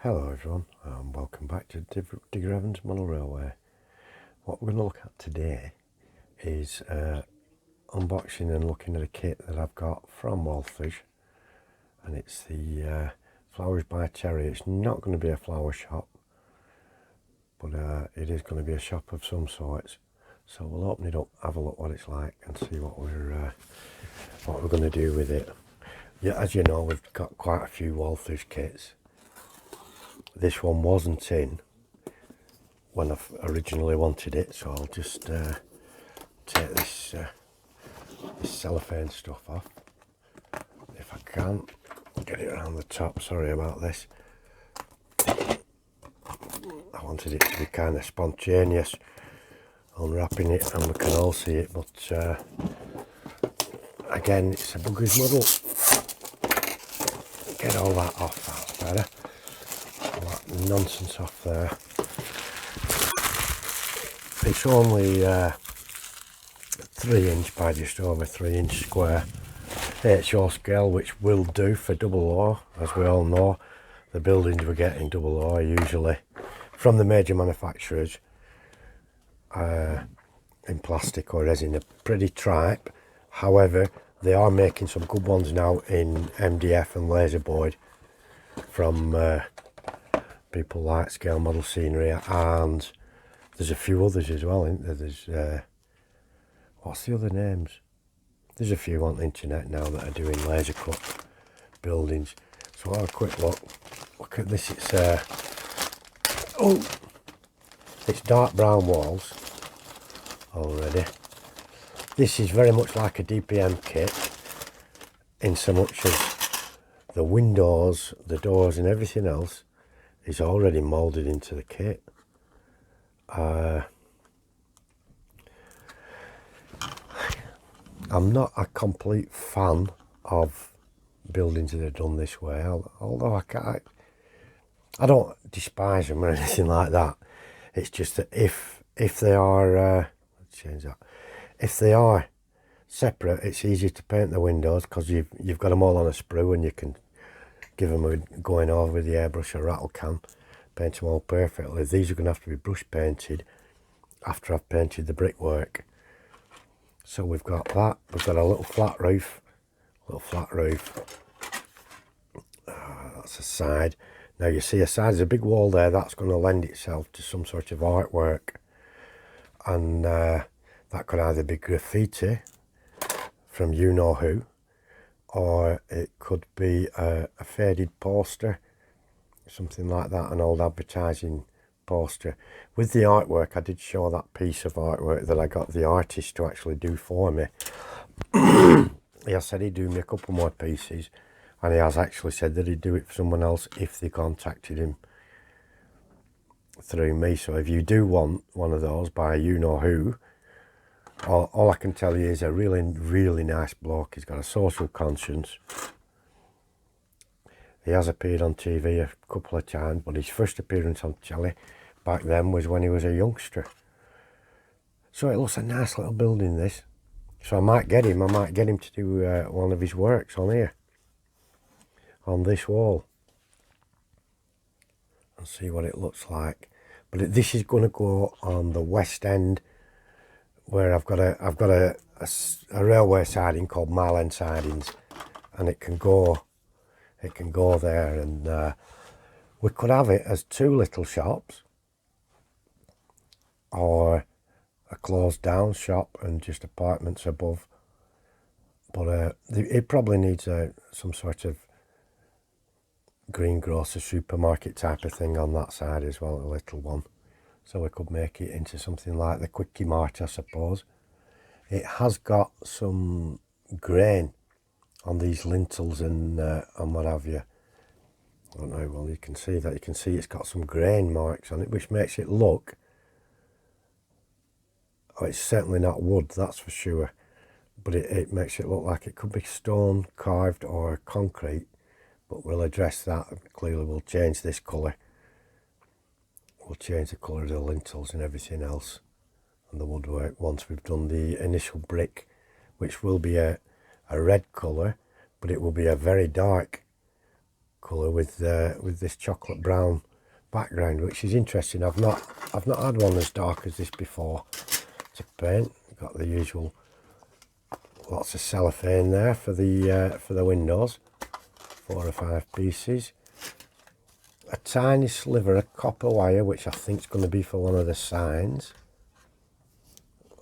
Hello everyone, and welcome back to Digger Evans Model Railway. What we're going to look at today is unboxing and looking at a kit that I've got from Walthers, and it's the Flowers by Cherry. It's not going to be a flower shop, but it is going to be a shop of some sorts. So we'll open it up, have a look what it's like, and see what we're going to do with it. Yeah, as you know, we've got quite a few Walthers kits. This one wasn't in when I originally wanted it, so I'll just take this cellophane stuff off if I can. Get it around the top. Sorry about this. I wanted it to be kind of spontaneous unwrapping it, and we can all see it, but again, it's a bugger's muddle. Get all that off, that's better. All that nonsense off there. It's only 3" by just over 3" square. HO scale, which will do for double O. As we all know, the buildings we get in double O are usually from the major manufacturers in plastic or resin. They're pretty tripe. However, they are making some good ones now in MDF and laser board from people like Scale Model Scenery, and there's a few others as well, isn't there? There's what's the other names? There's a few on the internet now that are doing laser cut buildings. So I'll have a quick look. Look at this. It's dark brown walls already. This is very much like a DPM kit, in so much as the windows, the doors and everything else is already moulded into the kit. I'm not a complete fan of buildings that are done this way, although I don't despise them or anything like that. It's just that if they are change that. If they are separate, it's easier to paint the windows because you've got them all on a sprue, and you can give them a going over with the airbrush or rattle can, paint them all perfectly. These are going to have to be brush painted after I've painted the brickwork. So we've got that. We've got a little flat roof. That's a side. Now you see a side, there's a big wall there. That's going to lend itself to some sort of artwork, and that could either be graffiti from you know who, or it could be a faded poster, something like that, an old advertising poster. With the artwork, I did show that piece of artwork that I got the artist to actually do for me. He said he'd do me a couple more pieces, and he has actually said that he'd do it for someone else if they contacted him through me. So if you do want one of those by you know who, all I can tell you is a really, really nice bloke. He's got a social conscience. He has appeared on TV a couple of times, but his first appearance on telly back then was when he was a youngster. So it looks a nice little building, this. So I might get him to do one of his works on here, on this wall, and see what it looks like. But this is going to go on the west end, where I've got a railway siding called Mile End Sidings, and it can go there, and we could have it as two little shops, or a closed down shop and just apartments above. But it probably needs some sort of greengrocer supermarket type of thing on that side as well, a little one. So we could make it into something like the Quickie Mart, I suppose. It has got some grain on these lintels and what have you. I don't know, well, you can see that. You can see it's got some grain marks on it, which makes it look... Oh, it's certainly not wood, that's for sure. But it makes it look like it could be stone carved or concrete. But we'll address that. Clearly we'll change this colour. We'll change the colour of the lintels and everything else, and the woodwork, once we've done the initial brick, which will be a red colour, but it will be a very dark colour with this chocolate brown background, which is interesting. I've not had one as dark as this before to paint. Got the usual lots of cellophane there for the windows, 4 or 5 pieces. A tiny sliver of copper wire, which I think is going to be for one of the signs,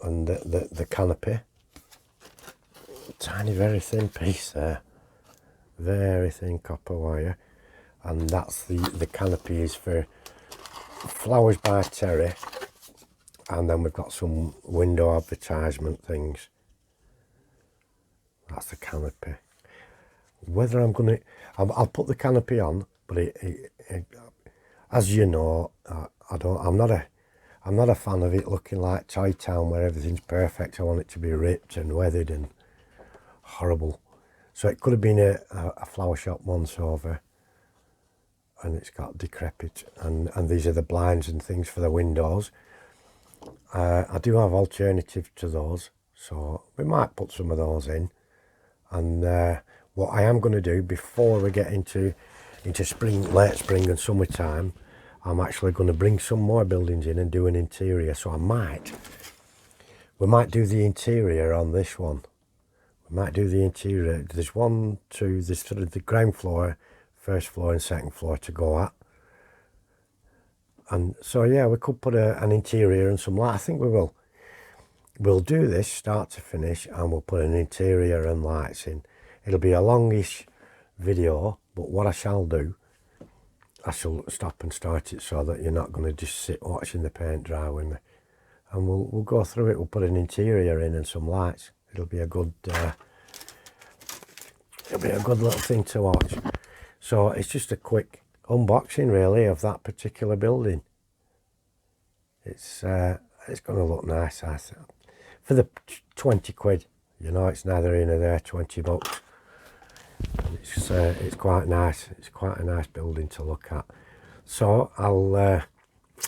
and the canopy. Tiny, very thin piece there, very thin copper wire, and that's the canopy is for Flowers by Terry, and then we've got some window advertisement things. That's the canopy. Whether I'm gonna, I'll put the canopy on, but as you know, I'm not a fan of it looking like Toy Town where everything's perfect. I want it to be ripped and weathered and horrible. So it could have been a flower shop once over, and it's got decrepit, and these are the blinds and things for the windows. I do have alternatives to those, so we might put some of those in. And what I am going to do before we get into spring, late spring and summertime, I'm actually going to bring some more buildings in and do an interior. So we might do the interior on this one. We might do the interior. There's there's sort of the ground floor, first floor and second floor to go at. And so yeah, we could put an interior and some light. I think we will. We'll do this start to finish, and we'll put an interior and lights in. It'll be a longish video, but what I shall do, I shall stop and start it so that you're not going to just sit watching the paint dry with me. And we'll go through it. We'll put an interior in and some lights. It'll be a good little thing to watch. So it's just a quick unboxing really of that particular building. It's going to look nice, I think. For the 20 quid, you know, it's neither here nor there, 20 bucks. It's quite nice. It's quite a nice building to look at. So I'll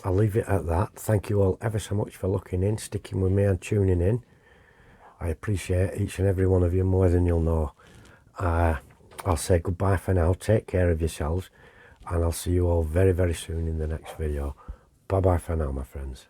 leave it at that. Thank you all ever so much for looking in, sticking with me and tuning in. I appreciate each and every one of you more than you'll know. I'll say goodbye for now. Take care of yourselves, and I'll see you all very, very soon in the next video. Bye bye for now, my friends.